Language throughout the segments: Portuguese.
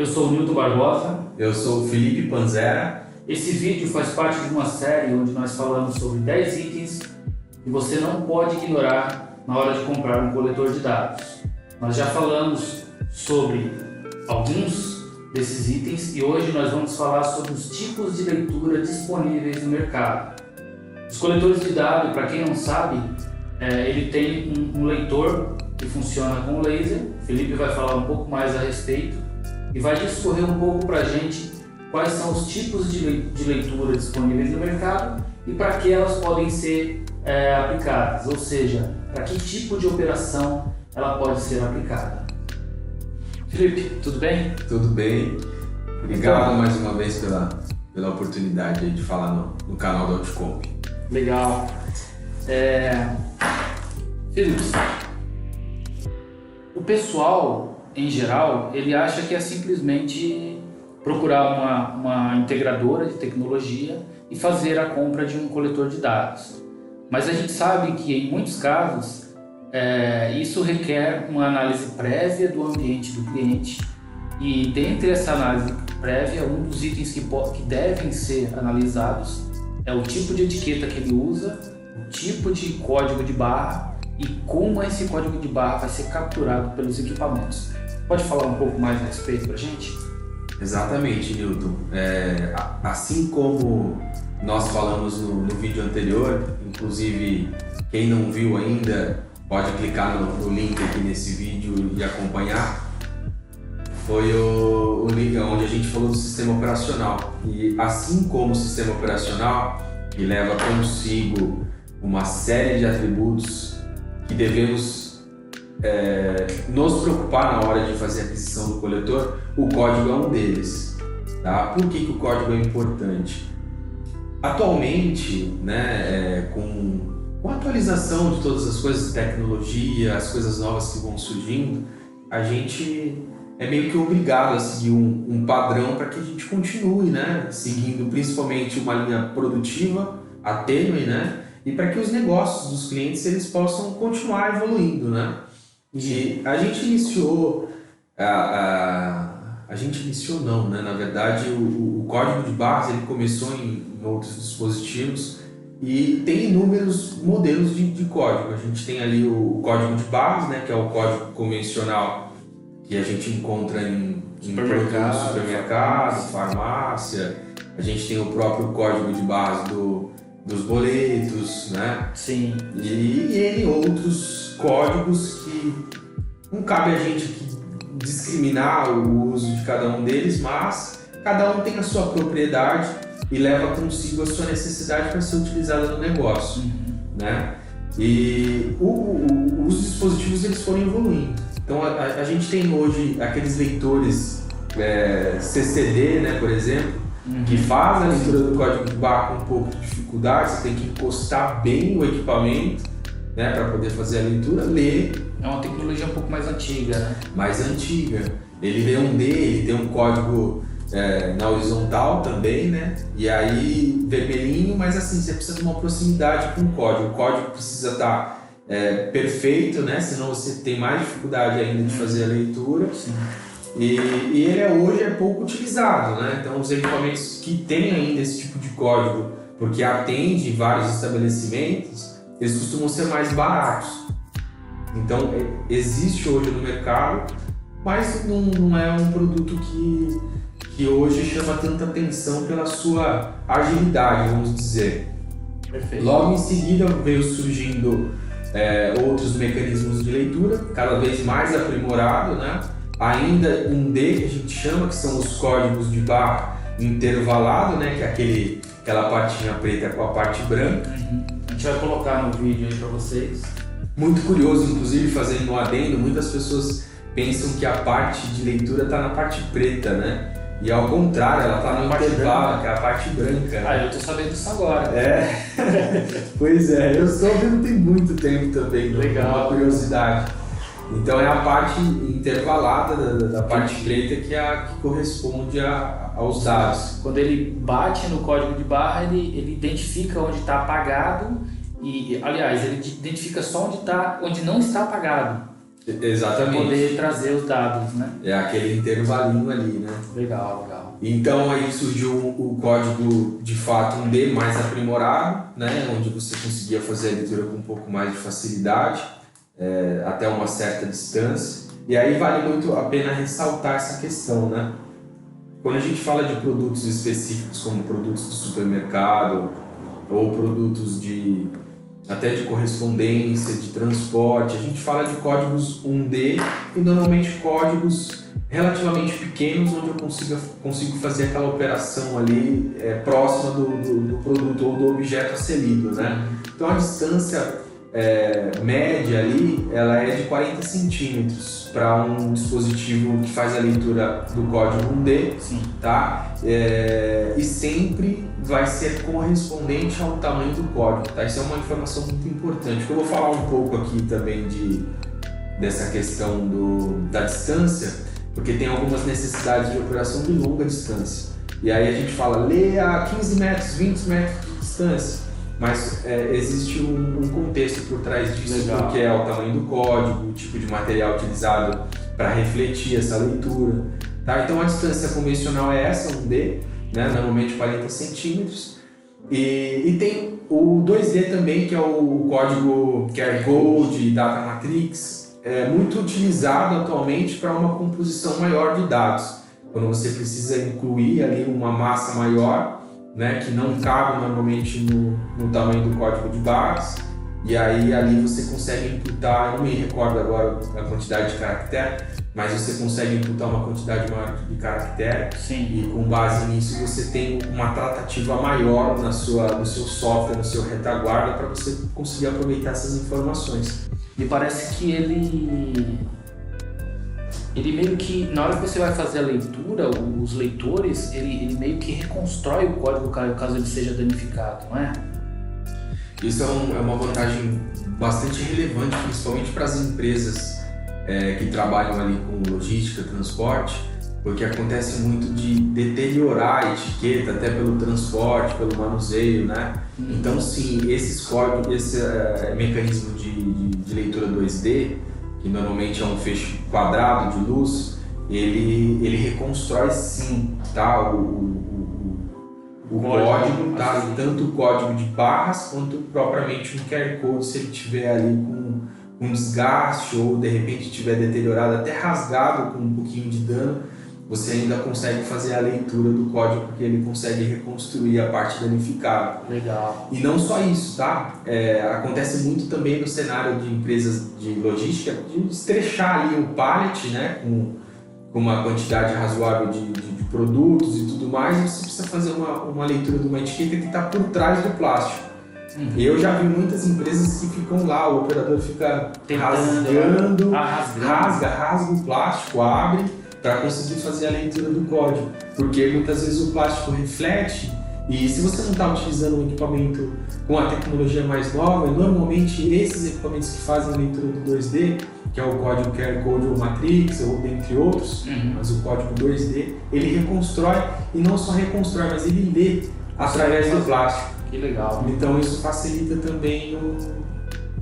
Eu sou o Nilton Barbosa. Eu sou o Felipe Panzera. Esse vídeo faz parte de uma série onde nós falamos sobre 10 itens que você não pode ignorar na hora de comprar um coletor de dados. Nós já falamos sobre alguns desses itens e hoje nós vamos falar sobre os tipos de leitura disponíveis no mercado. Os coletores de dados, para quem não sabe, ele tem um leitor que funciona com laser. O Felipe vai falar um pouco mais a respeito e vai discorrer um pouco para a gente quais são os tipos de leitura disponíveis no mercado e para que elas podem ser aplicadas, ou seja, para que tipo de operação ela pode ser aplicada. Felipe, tudo bem? Tudo bem. Obrigado mais uma vez pela oportunidade de falar no canal da Outcomp. Legal. Felipe, o pessoal, em geral, ele acha que é simplesmente procurar uma integradora de tecnologia e fazer a compra de um coletor de dados. Mas a gente sabe que, em muitos casos, isso requer uma análise prévia do ambiente do cliente e, dentre essa análise prévia, um dos itens que devem ser analisados é o tipo de etiqueta que ele usa, o tipo de código de barra e como esse código de barra vai ser capturado pelos equipamentos. Pode falar um pouco mais a respeito para a gente? Exatamente, Nilton. Assim como nós falamos no vídeo anterior, inclusive quem não viu ainda pode clicar no link aqui nesse vídeo e acompanhar. Foi o link onde a gente falou do sistema operacional. E assim como o sistema operacional, que leva consigo uma série de atributos que devemos nos preocupar na hora de fazer a aquisição do coletor, o código é um deles. Tá? Por que o código é importante? Atualmente, com a atualização de todas as coisas, tecnologia, as coisas novas que vão surgindo, a gente é meio que obrigado a seguir um padrão para que a gente continue, seguindo principalmente uma linha produtiva, a tênue, e para que os negócios dos clientes eles possam continuar evoluindo, E a gente iniciou, na verdade o código de barras ele começou em outros dispositivos e tem inúmeros modelos de código. A gente tem ali o código de barras, que é o código convencional que a gente encontra em supermercado, farmácia. A gente tem o próprio código de barras dos boletos, Sim. E outros códigos que não cabe a gente aqui discriminar o uso de cada um deles, mas cada um tem a sua propriedade e leva consigo a sua necessidade para ser utilizada no negócio, E os dispositivos eles foram evoluindo. Então a gente tem hoje aqueles leitores CCD, por exemplo, que faz a leitura do código de barra com um pouco de dificuldade. Você tem que encostar bem o equipamento, para poder fazer a leitura, ler. É uma tecnologia um pouco mais antiga, Mais antiga. Ele lê um D, ele tem um código na horizontal também, E aí vermelhinho, mas assim, você precisa de uma proximidade com o código. O código precisa estar perfeito, senão você tem mais dificuldade ainda de fazer a leitura. Sim. E ele hoje é pouco utilizado, Então os equipamentos que têm ainda esse tipo de código, porque atende vários estabelecimentos, eles costumam ser mais baratos. Então existe hoje no mercado, mas não é um produto que hoje chama tanta atenção pela sua agilidade, vamos dizer. Perfeito. Logo em seguida veio surgindo outros mecanismos de leitura, cada vez mais aprimorado, Ainda um D que a gente chama, que são os códigos de barra intervalado, que é aquela partinha preta com a parte branca. A gente vai colocar no vídeo aí para vocês. Muito curioso, inclusive, fazendo um adendo, muitas pessoas pensam que a parte de leitura está na parte preta, E ao contrário, ela está no intervalo, que é a parte branca. Eu tô sabendo disso agora. Pois é, eu estou vendo tem muito tempo também. Legal. Uma curiosidade. Então é a parte intervalada da parte preta que é a que corresponde aos dados. Quando ele bate no código de barra, ele identifica onde está apagado e, aliás, ele identifica só onde não está apagado. Exatamente. Para poder trazer os dados, né? É aquele intervalinho ali, né? Legal, legal. Então aí surgiu o código de fato 1D mais aprimorado, né? Onde você conseguia fazer a leitura com um pouco mais de facilidade, até uma certa distância. E aí vale muito a pena ressaltar essa questão, né? Quando a gente fala de produtos específicos, como produtos do supermercado ou produtos até de correspondência, de transporte, a gente fala de códigos 1D e normalmente códigos relativamente pequenos, onde eu consigo fazer aquela operação ali próxima do produto ou do objeto a ser lido, né? Então a distância média ali, ela é de 40 centímetros para um dispositivo que faz a leitura do código 1D, Sim. tá? E sempre vai ser correspondente ao tamanho do código, tá? Isso é uma informação muito importante. Eu vou falar um pouco aqui também dessa questão da distância, porque tem algumas necessidades de operação de longa distância. E aí a gente fala, lê a 15 metros, 20 metros de distância. Mas existe um contexto por trás disso, Legal. que é o tamanho do código, o tipo de material utilizado para refletir essa leitura. Tá? Então a distância convencional é essa, 1D, né? Normalmente 40 centímetros. E tem o 2D também, que é o código QR Code, Data Matrix, muito utilizado atualmente para uma composição maior de dados. Quando você precisa incluir ali uma massa maior, né, que não cabe normalmente no tamanho do código de barras, e aí ali você consegue imputar, eu não me recordo agora a quantidade de caractere, mas você consegue imputar uma quantidade maior de caractere. Sim. E com base nisso você tem uma tratativa maior no seu software, no seu retaguarda, para você conseguir aproveitar essas informações. Me parece que ele meio que, na hora que você vai fazer a leitura, os leitores, ele meio que reconstrói o código caso ele seja danificado, não é? Isso é uma vantagem bastante relevante, principalmente para as empresas que trabalham ali com logística, transporte, porque acontece muito de deteriorar a etiqueta até pelo transporte, pelo manuseio, né? Então sim, esses códigos, esse mecanismo de leitura 2D, que normalmente é um feixe quadrado de luz, ele reconstrói sim, tá? O código, tá? Tanto o código de barras quanto propriamente um QR Code, se ele tiver ali com um desgaste ou de repente estiver deteriorado, até rasgado com um pouquinho de dano, você ainda consegue fazer a leitura do código, porque ele consegue reconstruir a parte danificada. Legal. E não só isso, tá? Acontece muito também no cenário de empresas de logística, de estrechar ali o pallet, né, com uma quantidade razoável de produtos e tudo mais, e você precisa fazer uma leitura de uma etiqueta que está por trás do plástico. Eu já vi muitas empresas que ficam lá, o operador fica rasgando, rasga o plástico, abre, para conseguir fazer a leitura do código, porque muitas vezes o plástico reflete, e se você não está utilizando um equipamento com a tecnologia mais nova, normalmente esses equipamentos que fazem a leitura do 2D, que é o código QR Code ou Matrix, ou dentre outros, mas o código 2D, ele reconstrói, e não só reconstrói, mas ele lê através do plástico. Que legal. Então isso facilita também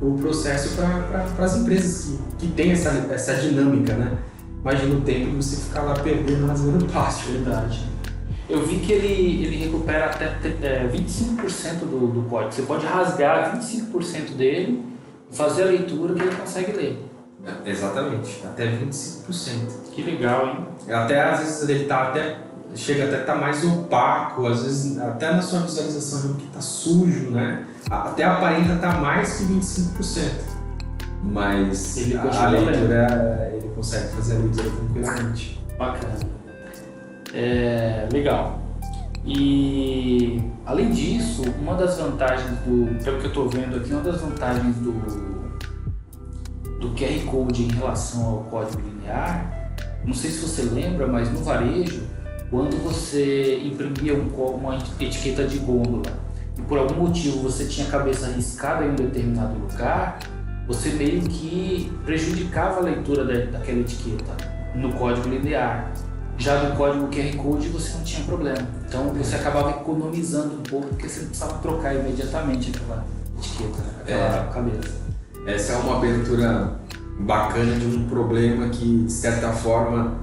o processo para as empresas que têm essa dinâmica, né? Imagina o tempo de você ficar lá perdendo, rasgando plástico. Verdade. Eu vi que ele recupera até 25% do código. Você pode rasgar 25% dele, fazer a leitura que ele consegue ler. Exatamente, até 25%. Que legal, hein? Até às vezes ele chega até a estar mais opaco, às vezes até na sua visualização que está sujo, né? Até aparenta estar mais que 25%. Mas a leitura, ele consegue fazer a leitura tranquilamente. Bacana. Legal. E além disso, uma das vantagens pelo que eu estou vendo aqui, uma das vantagens do QR Code em relação ao código linear, não sei se você lembra, mas no varejo, quando você imprimia uma etiqueta de gôndola e por algum motivo você tinha a cabeça riscada em um determinado lugar, você meio que prejudicava a leitura daquela etiqueta no código linear. Já no código QR Code você não tinha problema. Então você acabava economizando um pouco, porque você não precisava trocar imediatamente aquela etiqueta, aquela cabeça. Essa é uma abertura bacana de um problema que, de certa forma,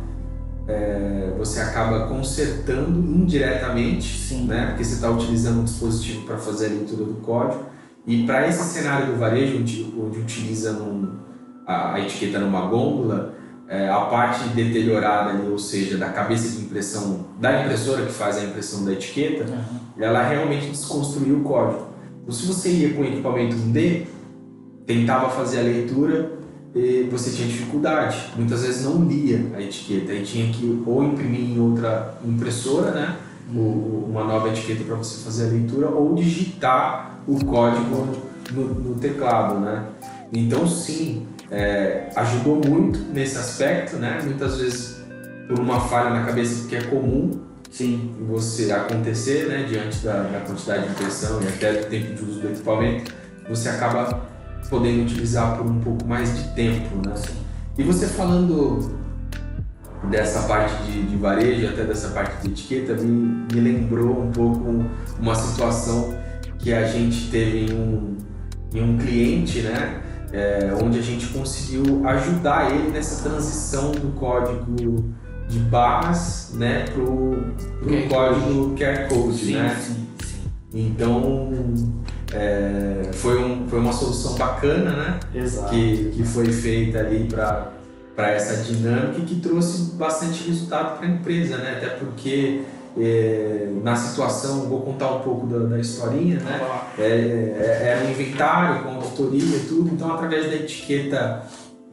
você acaba consertando indiretamente, Sim. né? Porque você está utilizando um dispositivo para fazer a leitura do código. E para esse cenário do varejo, onde utiliza a etiqueta numa gôndola, a parte deteriorada ali, ou seja, da cabeça de impressão da impressora que faz a impressão da etiqueta, ela realmente desconstruiu o código. Então, se você ia com o equipamento 1D, tentava fazer a leitura, e você tinha dificuldade. Muitas vezes não lia a etiqueta e tinha que ou imprimir em outra impressora, né? Uma nova etiqueta para você fazer a leitura, ou digitar o código no teclado, né? Então, sim, ajudou muito nesse aspecto, né? Muitas vezes por uma falha na cabeça, porque é comum você acontecer, né? Diante da quantidade de impressão e até do tempo de uso do equipamento, você acaba podendo utilizar por um pouco mais de tempo, né? E você falando dessa parte de varejo, até dessa parte de etiqueta, me lembrou um pouco uma situação que a gente teve em um cliente, né? Onde a gente conseguiu ajudar ele nessa transição do código de barras, né, pro código QR Code, né? Então foi uma solução bacana, né? Exato. Que foi feita ali para essa dinâmica e que trouxe bastante resultado para a empresa, né? Até porque na situação, vou contar um pouco da historinha, né? Era um inventário com auditoria e tudo, então através da etiqueta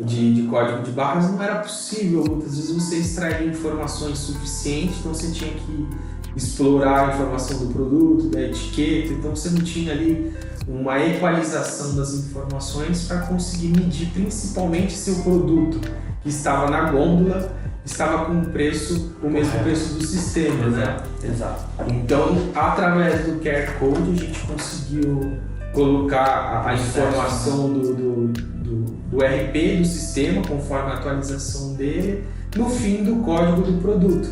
de código de barras não era possível muitas vezes você extrair informações suficientes, então você tinha que explorar a informação do produto, da etiqueta, então você não tinha ali uma equalização das informações para conseguir medir principalmente se o produto que estava na gôndola estava com o mesmo preço do sistema, né? Exato. Então, através do QR Code, a gente conseguiu colocar a informação do RP do sistema, conforme a atualização dele, no fim do código do produto.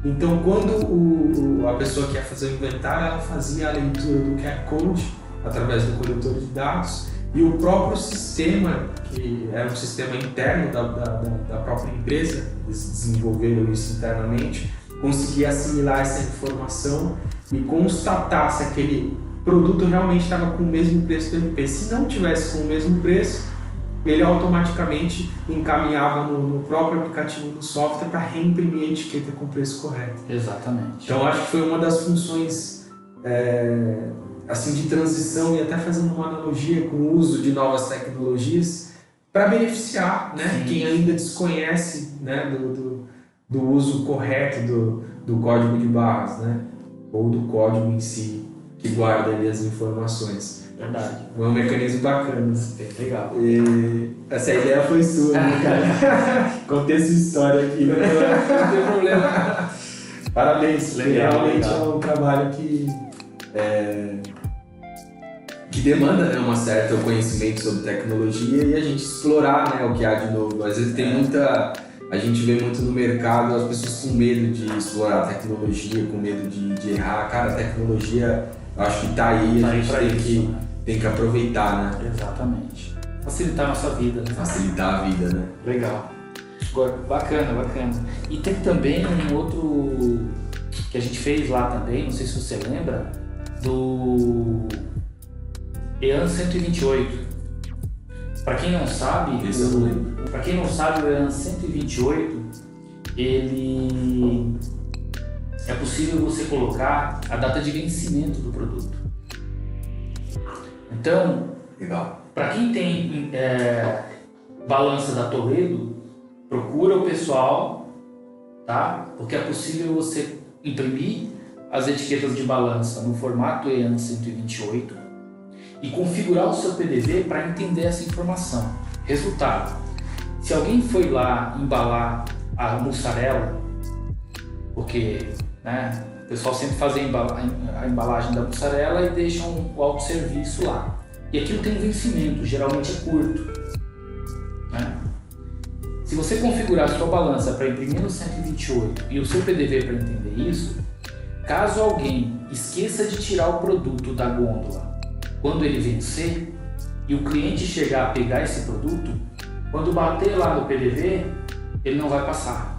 Então, quando a pessoa que ia fazer o inventário, ela fazia a leitura do QR Code através do coletor de dados, e o próprio sistema, que era um sistema interno da própria empresa, eles desenvolveram isso internamente, conseguia assimilar essa informação e constatar se aquele produto realmente estava com o mesmo preço do RP. Se não tivesse com o mesmo preço, ele automaticamente encaminhava no próprio aplicativo do software para reimprimir a etiqueta com o preço correto. Exatamente. Então acho que foi uma das funções assim, de transição, e até fazendo uma analogia com o uso de novas tecnologias para beneficiar, né, quem ainda desconhece, né, do uso correto do código de barras, né, ou do código em si que guarda ali as informações. Verdade. É um mecanismo bacana. Legal. E essa ideia foi sua, né, cara? Contei essa história aqui. Não tem problema. Parabéns. Legal, realmente legal. É um trabalho que demanda, né, um certo conhecimento sobre tecnologia e a gente explorar, né, o que há de novo. Às vezes tem a gente vê muito no mercado as pessoas com medo de explorar a tecnologia, com medo de errar. Cara, a tecnologia, eu acho que tá aí, a gente tem que aproveitar, né? Exatamente. Facilitar a nossa vida, né? Facilitar a vida, né? Legal. Bacana. E tem também um outro que a gente fez lá também, não sei se você lembra, do EAN 128. Para quem não sabe, o EAN 128, ele é possível você colocar a data de vencimento do produto. Então, legal. Para quem tem balança da Toledo, procura o pessoal, tá? Porque é possível você imprimir as etiquetas de balança no formato EAN 128 e configurar o seu PDV para entender essa informação. Resultado: se alguém foi lá embalar a mussarela, porque, né, o pessoal sempre faz a embalagem da mussarela e deixam o autosserviço lá. E aquilo tem um vencimento, geralmente é curto, né? Se você configurar a sua balança para imprimir no 128 e o seu PDV para entender isso, caso alguém esqueça de tirar o produto da gôndola quando ele vencer e o cliente chegar a pegar esse produto, Quando bater lá no PDV, ele não vai passar.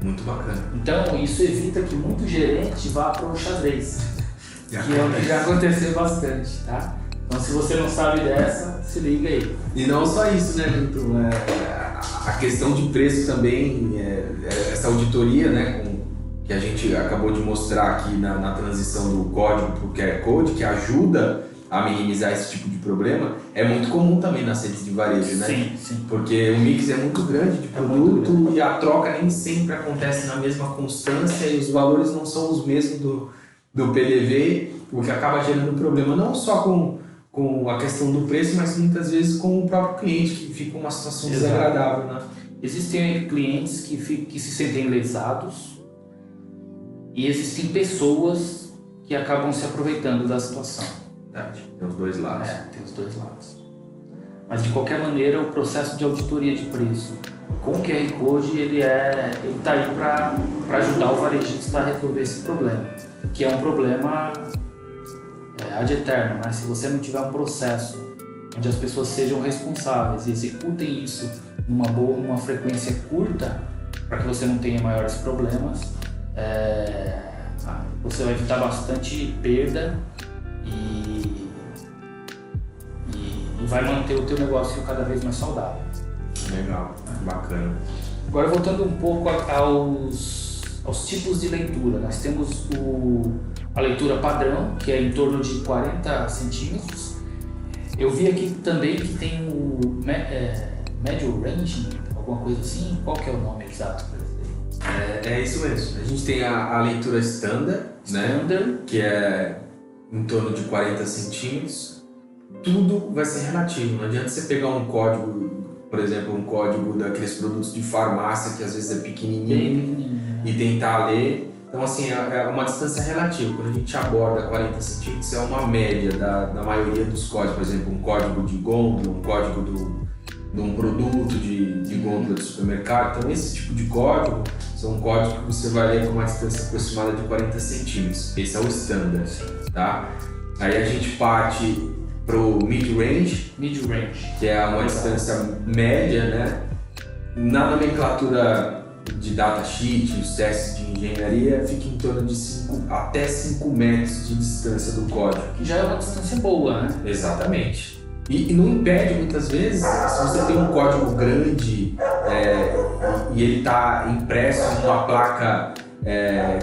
Muito bacana. Então isso evita que muito gerente vá para o xadrez, que é o que já acontece. aconteceu bastante, tá? Então se você não sabe dessa, se liga aí. E não só isso, né, Milton? A questão de preço também, essa auditoria, né, que a gente acabou de mostrar aqui na transição do código para o QR Code, que ajuda a minimizar esse tipo de problema, é muito comum também nas redes de varejo, né? Sim, sim. Porque o mix é muito grande de produto muito grande. e a troca nem sempre acontece na mesma constância e os valores não são os mesmos do PDV, o que acaba gerando problema não só com a questão do preço, mas muitas vezes com o próprio cliente, que fica uma situação Exato. desagradável, né? Existem clientes que se sentem lesados e existem pessoas que acabam se aproveitando da situação. Verdade. Tem os dois lados. Tem os dois lados. Mas de qualquer maneira, o processo de auditoria de preço com o QR Code, ele está aí para ajudar o varejista a resolver esse problema, que é um problema ad eterno, né? Se você não tiver um processo onde as pessoas sejam responsáveis e executem isso numa frequência curta, para que você não tenha maiores problemas, você vai evitar bastante perda e vai manter o teu negócio cada vez mais saudável. Legal, bacana. Agora voltando um pouco aos tipos de leitura, nós temos a leitura padrão, que é em torno de 40 centímetros. Eu vi aqui também que tem o médio range, alguma coisa assim. Qual que é o nome exato para isso? É isso mesmo. A gente tem a leitura standard, né? Que é em torno de 40 centímetros. Tudo vai ser relativo. Não adianta você pegar um código, por exemplo, um código daqueles produtos de farmácia que às vezes é pequenininho e tentar ler. Então, assim, é uma distância relativa. Quando a gente aborda 40 centímetros, é uma média da maioria dos códigos. Por exemplo, um código de gôndola, um código de um produto de gôndola de supermercado. Então, esse tipo de código são códigos que você vai ler com uma distância aproximada de 40 centímetros. Esse é o standard, tá? Aí a gente parte pro mid-range, que é uma distância média, né? Na nomenclatura de datasheet, os testes de engenharia, fica em torno de 5 até 5 metros de distância do código. Que já é uma distância boa, né? Exatamente. E não impede, muitas vezes, se você tem um código grande e ele está impresso em uma placa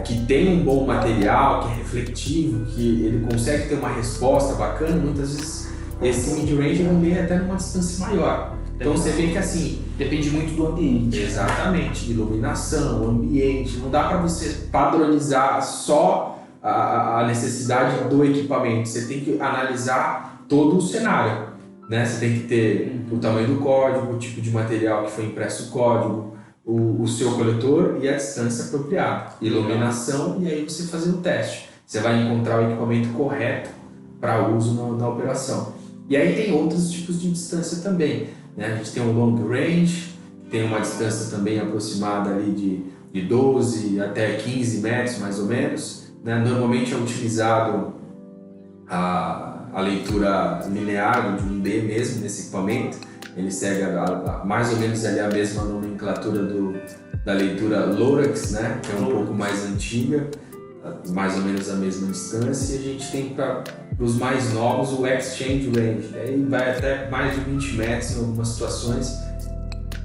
que tem um bom material, que é refletivo, que ele consegue ter uma resposta bacana, muitas vezes esse mid-range não vem até numa distância maior. Então você vê que assim... Depende muito do ambiente. Exatamente, iluminação, ambiente. Não dá para você padronizar só a necessidade do equipamento. Você tem que analisar todo o cenário, né? Você tem que ter o tamanho do código, o tipo de material que foi impresso o código, o seu coletor e a distância apropriada. Iluminação, e aí você fazer o teste. Você vai encontrar o equipamento correto para uso na operação. E aí tem outros tipos de distância também, né? A gente tem o long range, tem uma distância também aproximada ali de 12 até 15 metros mais ou menos, né? Normalmente é utilizado a leitura linear de 1D mesmo nesse equipamento. Ele segue mais ou menos ali a mesma nomenclatura da leitura Lorax, né? Que é um pouco mais antiga, mais ou menos a mesma distância. E a gente tem para os mais novos o Exchange Range, aí vai até mais de 20 metros em algumas situações,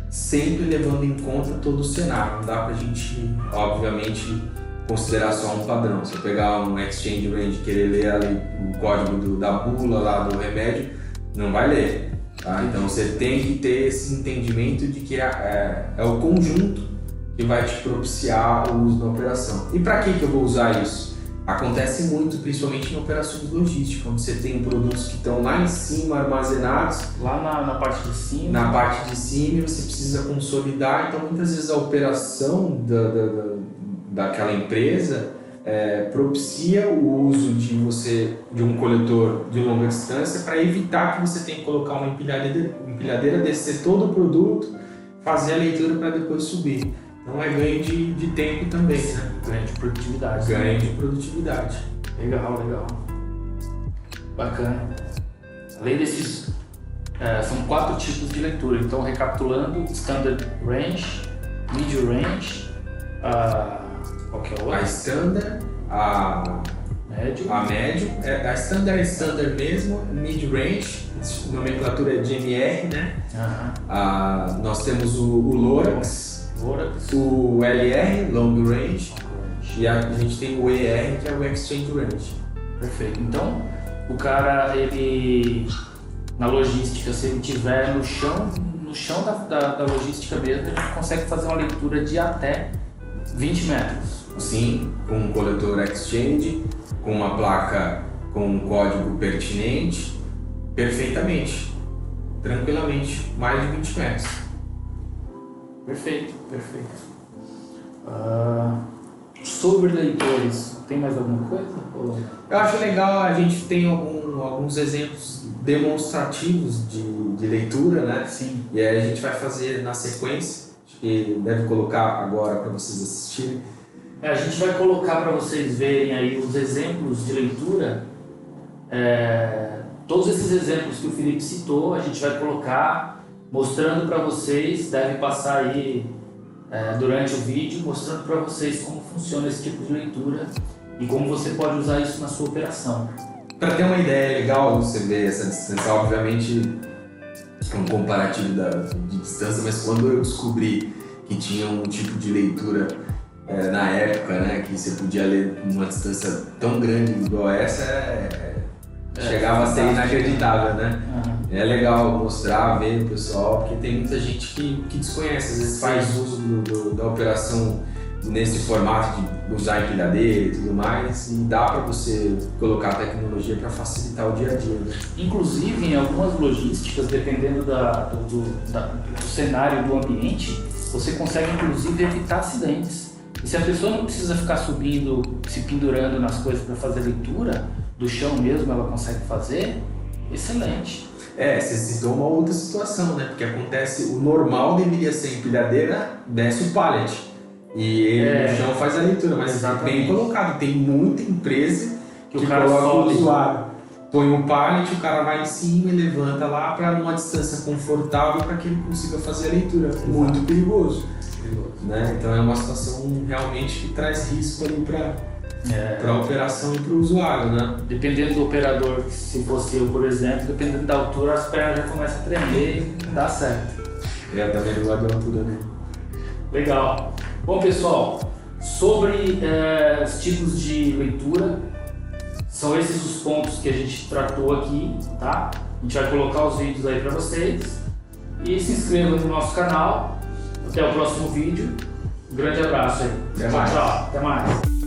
sempre levando em conta todo o cenário. Não dá para a gente, obviamente, considerar só um padrão. Se eu pegar um Exchange Range e querer ler ali o código da bula lá do remédio, não vai ler. Tá? Então você tem que ter esse entendimento de que é o conjunto que vai te propiciar o uso na operação. E para que eu vou usar isso? Acontece muito, principalmente em operações logísticas, onde você tem produtos que estão lá em cima armazenados. Lá na parte de cima. Na parte de cima, e você precisa consolidar. Então, muitas vezes a operação daquela empresa propicia o uso de um coletor de longa distância para evitar que você tenha que colocar uma empilhadeira, descer todo o produto, fazer a leitura para depois subir. Então é ganho de tempo também, né? Ganho de produtividade. Ganho de produtividade. Legal. Bacana. Além desses São 4 tipos de leitura. Então, recapitulando: Standard Range, Mid Range, qual que é a outra? A Standard, a médio, a Standard é Standard mesmo, Mid Range, nomenclatura é de MR, né? Nós temos o Lorax, o LR, Long Range, e a gente tem o ER, que é o Exchange Range. Perfeito. Então, o cara, ele, na logística, se ele estiver no chão da logística mesmo, ele consegue fazer uma leitura de até 20 metros. Sim, com um coletor Exchange, com uma placa com um código pertinente, perfeitamente, tranquilamente, mais de 20 metros. Perfeito. Sobre leitores, tem mais alguma coisa? Eu acho legal, a gente tem alguns exemplos demonstrativos de leitura, né? Sim. E aí a gente vai fazer na sequência, acho que deve colocar agora para vocês assistirem. A gente vai colocar para vocês verem aí os exemplos de leitura. Todos esses exemplos que o Felipe citou, a gente vai colocar mostrando para vocês, deve passar aí durante o vídeo, mostrando para vocês como funciona esse tipo de leitura e como você pode usar isso na sua operação. Para ter uma ideia, é legal você ver essa distância, obviamente é um comparativo de distância, mas quando eu descobri que tinha um tipo de leitura na época, né, que você podia ler uma distância tão grande igual essa, chegava a ser inacreditável, né? É legal mostrar, ver o pessoal, porque tem muita gente que desconhece, às vezes faz uso da operação nesse formato de usar empilhadeira e tudo mais, e dá para você colocar a tecnologia para facilitar o dia a dia, né? Inclusive, em algumas logísticas, dependendo do cenário, do ambiente, você consegue inclusive evitar acidentes. E se a pessoa não precisa ficar subindo, se pendurando nas coisas para fazer leitura, do chão mesmo ela consegue fazer, excelente. Você citou uma outra situação, né? Porque acontece, o normal deveria ser empilhadeira, desce o pallet. E ele no chão faz a leitura, mas bem colocado. Tem muita empresa que o cara coloca sobe. o usuário. Põe um pallet, o cara vai em cima e levanta lá para uma distância confortável para que ele consiga fazer a leitura. Muito perigoso. Né? Então é uma situação realmente que traz risco ali para a operação e para o usuário, né? Dependendo do operador, se fosse eu, por exemplo, dependendo da altura, as pernas já começam a tremer e não dá certo. Também não gosto de altura, né? Legal. Bom, pessoal, sobre os tipos de leitura, são esses os pontos que a gente tratou aqui, tá? A gente vai colocar os vídeos aí para vocês. E se inscrevam no nosso canal. Até o próximo vídeo. Um grande abraço aí. Até mais. Tchau. Até mais.